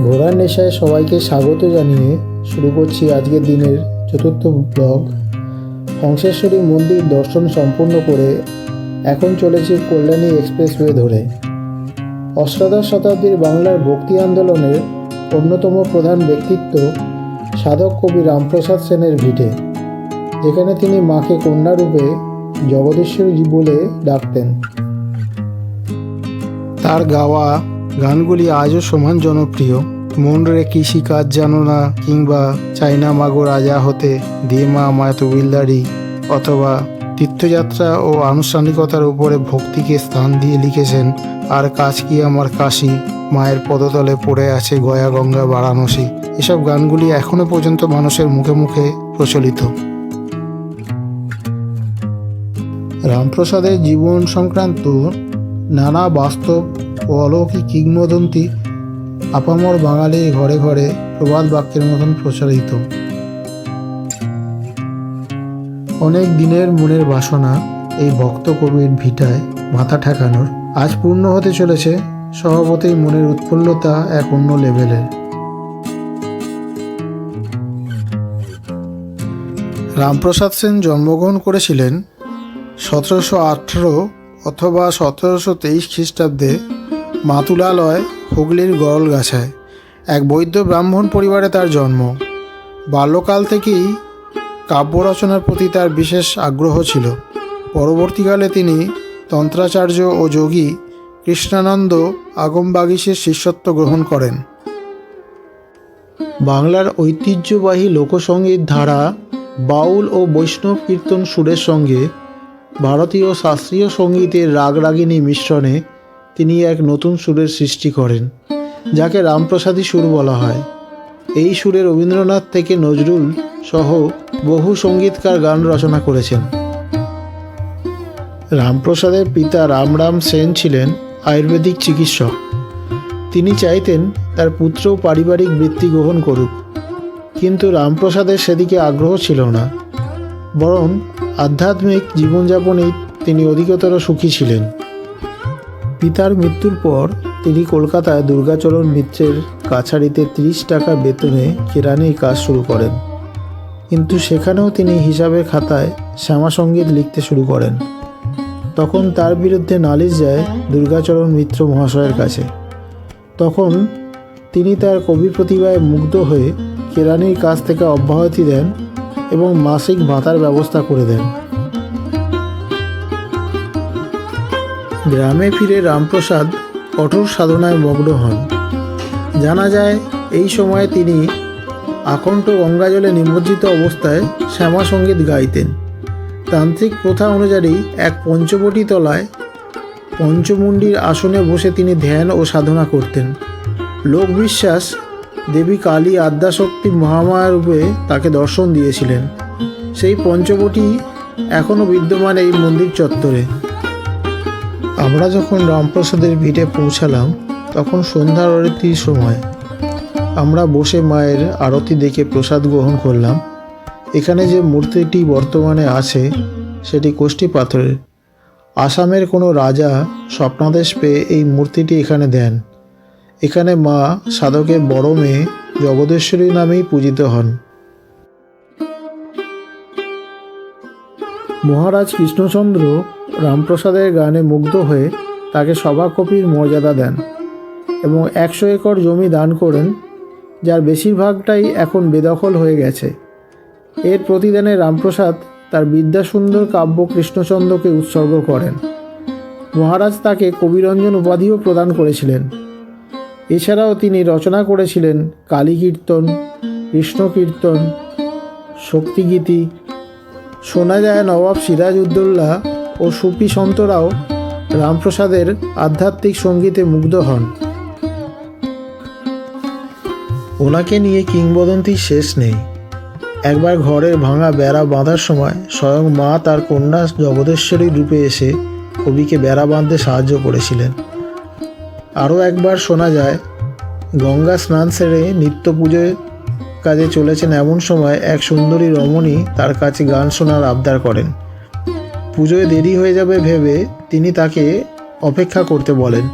ঘোড়ার নেশায় সবাইকে স্বাগত জানিয়ে শুরু করছি আজকের দিনের চতুর্থ ব্লগ। হংসেশ্বরী মন্দির দর্শন সম্পূর্ণ করে এখন চলেছি কল্যাণী এক্সপ্রেসওয়ে ধরে। অষ্টাদশ শতাব্দীর বাংলার ভক্তি আন্দোলনের অন্যতম প্রধান ব্যক্তিত্ব সাধক কবি রামপ্রসাদ সেনের ভিটে, যেখানে তিনি মাকে কন্যারূপে জগদীশ্বরী বলে ডাকতেন। তার গাওয়া গানগুলি আজও সমান জনপ্রিয়। মন রে কৃষি কাজ জানো না, কিংবা চাইনা মাগো রাজা হতে, দিয়ে মা আমায় তবিলদারি, অথবা তীর্থযাত্রা ও আনুষ্ঠানিকতার উপরে ভক্তিকে স্থান দিয়ে লিখেছেন আর কাজ কি আমার কাশী, মায়ের পদতলে পড়ে আছে গয়া গঙ্গা বারাণসী। এসব গানগুলি এখনো পর্যন্ত মানুষের মুখে মুখে প্রচলিত। রামপ্রসাদের জীবন সংক্রান্ত নানা বাস্তব ও অলৌকিক কিংবদন্তি আপামর বাঙালির ঘরে ঘরে প্রবাদ বাক্যের মতন প্রচারিত। অনেক দিনের মনের বাসনা এই ভক্ত কবির ভিটায় মাথা ঠেকানোর আজ পূর্ণ হতে চলেছে। স্বভাবতই মনের উৎফুল্লতা এক অন্য লেভেলের। রামপ্রসাদ সেন জন্মগ্রহণ করেছিলেন 1718 অথবা 1723 খ্রিস্টাব্দে মাতুলালয়, হুগলির গরলগাছায়। এক বৈদ্য ব্রাহ্মণ পরিবারে তার জন্ম। বাল্যকাল থেকেই কাব্য রচনার প্রতি তার বিশেষ আগ্রহ ছিল। পরবর্তীকালে তিনি তন্ত্রাচার্য ও যোগী কৃষ্ণানন্দ আগমবাগীশের শিষ্যত্ব গ্রহণ করেন। বাংলার ঐতিহ্যবাহী লোকসঙ্গীত ধারা বাউল ও বৈষ্ণব কীর্তন সুরের সঙ্গে ভারতীয় শাস্ত্রীয় সঙ্গীতের রাগরাগিনী মিশ্রণে তিনি এক নতুন সুরের সৃষ্টি করেন, যাকে রামপ্রসাদী সুর বলা হয়। এই সুরে রবীন্দ্রনাথ থেকে নজরুল সহ বহু সঙ্গীতকার গান রচনা করেছেন। রামপ্রসাদের পিতা রামরাম সেন ছিলেন আয়ুর্বেদিক চিকিৎসক। তিনি চাইতেন তার পুত্র পারিবারিক বৃত্তি গ্রহণ করুক, কিন্তু রামপ্রসাদের সেদিকে আগ্রহ ছিল না। বরং আধ্যাত্মিক জীবনযাপনেই তিনি অধিকতর সুখী ছিলেন। পিতার মৃত্যুর পর তিনি কলকাতায় দুর্গাচরণ মিত্রের কাছারিতে 30 টাকা বেতনে কেরানির কাজ শুরু করেন, কিন্তু সেখানেও তিনি হিসাবের খাতায় শ্যামাসঙ্গীত লিখতে শুরু করেন। তখন তার বিরুদ্ধে নালিশ যায় দুর্গাচরণ মিত্র মহাশয়ের কাছে। তখন তিনি তার কবি প্রতিভায় মুগ্ধ হয়ে কেরানির কাজ থেকে অব্যাহতি দেন এবং মাসিক ভাতার ব্যবস্থা করে দেন। গ্রামে ফিরে রামপ্রসাদ কঠোর সাধনায় মগ্ন হন। জানা যায় এই সময়ে তিনি আকণ্ঠ গঙ্গাজলে নিমজ্জিত অবস্থায় শ্যামা সঙ্গীত গাইতেন। তান্ত্রিক প্রথা অনুযায়ী এক পঞ্চবটী তলায় পঞ্চমুণ্ডির আসনে বসে তিনি ধ্যান ও সাধনা করতেন। লোকবিশ্বাস দেবী কালী আদ্যাশক্তি মহামায়া রূপে তাকে দর্শন দিয়েছিলেন। সেই পঞ্চবটী এখনও বিদ্যমান এই মন্দির চত্বরে। আমরা যখন রামপ্রসাদের ভিটে পৌঁছালাম তখন সন্ধ্যার আরতির সময়। আমরা বসে মায়ের আরতি দেখে প্রসাদ গ্রহণ করলাম। এখানে যে মূর্তিটি বর্তমানে আছে সেটি কোষ্ঠী পাথরের। আসামের কোনো রাজা স্বপ্নাদেশ পেয়ে এই মূর্তিটি এখানে দেন। এখানে মা সাধকের বড় মেয়ে জগদীশ্বরী নামেই পূজিত হন। মহারাজ কৃষ্ণচন্দ্র রামপ্রসাদের গানে মুগ্ধ হয়ে তাকে সভাকবির মর্যাদা দেন এবং 100 একর জমি দান করেন, যার বেশিরভাগটাই এখন বেদখল হয়ে গেছে। এর প্রতিদানে রামপ্রসাদ তার বিদ্যাসুন্দর কাব্য কৃষ্ণচন্দ্রকে উৎসর্গ করেন। মহারাজ তাকে কবিরঞ্জন উপাধিও প্রদান করেছিলেন। এছাড়াও তিনি রচনা করেছিলেন কালী কীর্তন, কৃষ্ণ কীর্তন, শক্তিগীতি। শোনা যায় নবাব সিরাজউদ্দৌলা ও সুফি সন্তরাও রামপ্রসাদের আধ্যাত্মিক সঙ্গীতে মুগ্ধ হন। ওনাকে নিয়ে কিংবদন্তির শেষ নেই। একবার ঘরের ভাঙা বেড়া বাঁধার সময় স্বয়ং মা তার কন্যা জগদীশ্বরী রূপে এসে কবিকে বেড়া বাঁধতে সাহায্য করেছিলেন। আরও একবার শোনা যায় গঙ্গা স্নান সেরে নিত্য পুজোয় কাজে চলেছেন এমন সময় এক সুন্দরী রমণী তার কাছে গান শোনার আবদার করেন। পুজোয় দেরি হয়ে যাবে ভেবে তিনি তাকে অপেক্ষা করতে বলেন।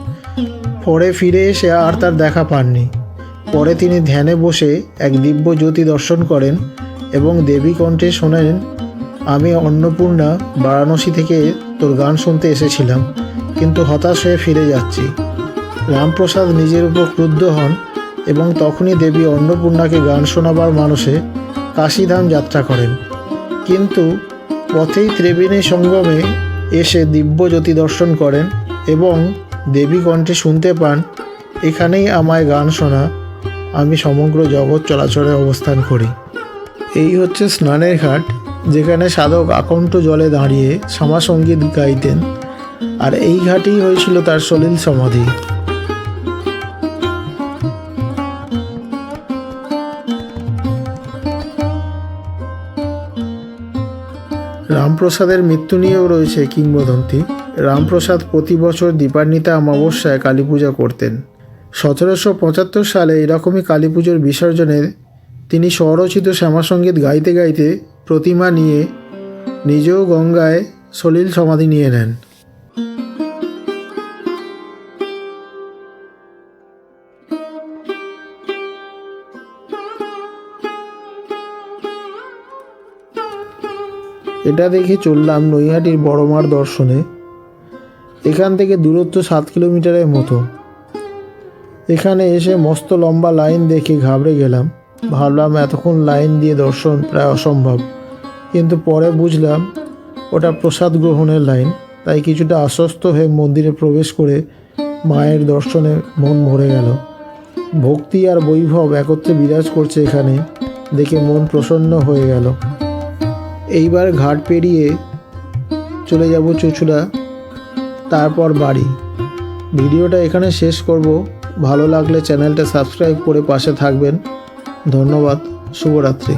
পরে ফিরে এসে আর তার দেখা পাননি। পরে তিনি ধ্যানে বসে এক দিব্য জ্যোতি দর্শন করেন এবং দেবী কণ্ঠে শোনেন, আমি অন্নপূর্ণা বারাণসী থেকে তোর গান শুনতে এসেছিলাম, কিন্তু হতাশ হয়ে ফিরে যাচ্ছি। রামপ্রসাদ নিজের উপর ক্রুদ্ধ হন এবং তখনই দেবী অন্নপূর্ণাকে গান শোনাবার মানসে কাশীধাম যাত্রা করেন। কিন্তু পথেই ত্রিবেণী সঙ্গমে এসে দিব্য জ্যোতি দর্শন করেন এবং দেবী কণ্ঠে শুনতে পান, এখানেই আমায় গান শোনা, আমি সমগ্র জগৎ চলাচলে অবস্থান করি। এই হচ্ছে স্নানের ঘাট, যেখানে সাধক আকণ্ঠ জলে দাঁড়িয়ে শ্যামাসঙ্গীত গাইতেন, আর এই ঘাটেই হয়েছিল তার সলিল সমাধি। রামপ্রসাদের মৃত্যু নিয়েও রয়েছে কিংবদন্তি। রামপ্রসাদ প্রতি বছর দীপান্বিতা অমাবস্যায় কালী পূজা করতেন। 1775 সালে এরকমই কালী পুজোর বিসর্জনে তিনি স্বরচিত শ্যামাসঙ্গীত গাইতে গাইতে প্রতিমা নিয়ে নিজেও গঙ্গায় সলিল সমাধি নিয়ে নেন। এটা দেখে চললাম নৈহাটির বড়মার দর্শনে। এখান থেকে দূরত্ব 7 কিলোমিটারের মতো। এখানে এসে মস্ত লম্বা লাইন দেখে ঘাবড়ে গেলাম। ভাবলাম এতক্ষণ লাইন দিয়ে দর্শন প্রায় অসম্ভব, কিন্তু পরে বুঝলাম ওটা প্রসাদ গ্রহণের লাইন। তাই কিছুটা আশ্বস্ত হয়ে মন্দিরে প্রবেশ করে মায়ের দর্শনে মন ভরে গেল। ভক্তি আর বৈভব একত্রে বিরাজ করছে এখানে, দেখে মন প্রসন্ন হয়ে গেল। এইবার ঘাট পেরিয়ে চলে যাব চুঁচুড়া, তারপর বাড়ি। ভিডিওটা এখানে শেষ করব। ভালো লাগলে চ্যানেলটা সাবস্ক্রাইব করে পাশে থাকবেন। ধন্যবাদ। শুভরাত্রি।